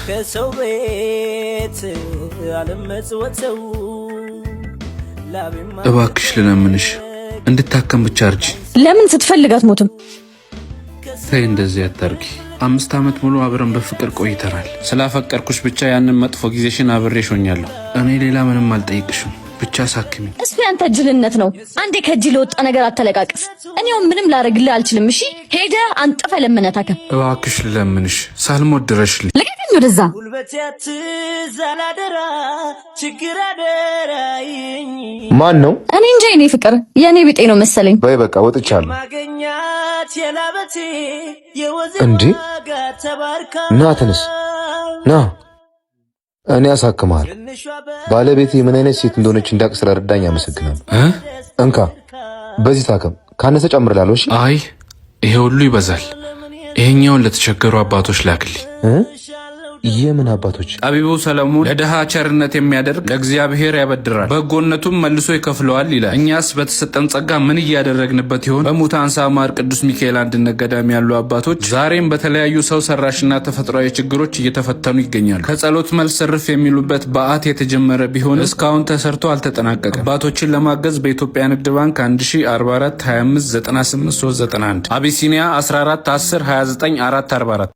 ከሰው ቤት አለመጽወተው እባክሽ ልለምንሽ እንድታከም ብቻ እርጂ። ለምን ስትፈልጋት ሞትም? ተይ እንደዚህ አታርጊ። 5 ዓመት ሙሉ አብረን በፍቅር ቆይተናል። ስላፈቀርኩሽ ብቻ ያንን መጥፎ ጊዜሽን አብሬሽ ሆኛለሁ። እኔ ሌላ ምንም አልጠይቅሽም፣ ብቻ ሳክሚ። እሱ ያንተ ጅልነት ነው። አንዴ ከጅል ወጣ ነገር አተለቃቀስ። እኔው ምንም ላረግልህ አልችልም። እሺ ሄደ አንጥፈ ለምነህ ታከም። እባክሽ ልለምንሽ ሳልሞት ድረሽልኝ። ለቀቀኝ ወደዛ። ጉልበቴት ዛላደራ ችግር አደራይኝ። ማን ነው? እኔ እንጃ የኔ ፍቅር የኔ ቢጤ ነው መሰለኝ። በይ በቃ ወጥቻለሁ። ማገኛት የላበቴ እንዴ ተባርካ ና ተነስ ና እኔ አሳክማለሁ። ባለቤቴ ምን አይነት ሴት እንደሆነች እንዳቅ ስለረዳኝ አመሰግናለሁ። እንካ በዚህ ታከም፣ ካነሰ ጨምርላለሁ። እሺ። አይ ይሄ ሁሉ ይበዛል። ይሄኛውን ለተቸገሩ አባቶች ላክልኝ። የምን አባቶች? ጠቢቡ ሰለሞን ለድሃ ቸርነት የሚያደርግ ለእግዚአብሔር ያበድራል በጎነቱም መልሶ ይከፍለዋል ይላል። እኛስ በተሰጠን ጸጋ ምን እያደረግንበት ይሆን? በሙታን ሳማር ቅዱስ ሚካኤል አንድነት ገዳም ያሉ አባቶች ዛሬም በተለያዩ ሰው ሰራሽና ተፈጥሯዊ ችግሮች እየተፈተኑ ይገኛሉ። ከጸሎት መልስ ርፍ የሚሉበት በዓት የተጀመረ ቢሆን እስካሁን ተሰርቶ አልተጠናቀቀም። አባቶችን ለማገዝ በኢትዮጵያ ንግድ ባንክ 1044 25 98 391 አቢሲኒያ 14 10 29 444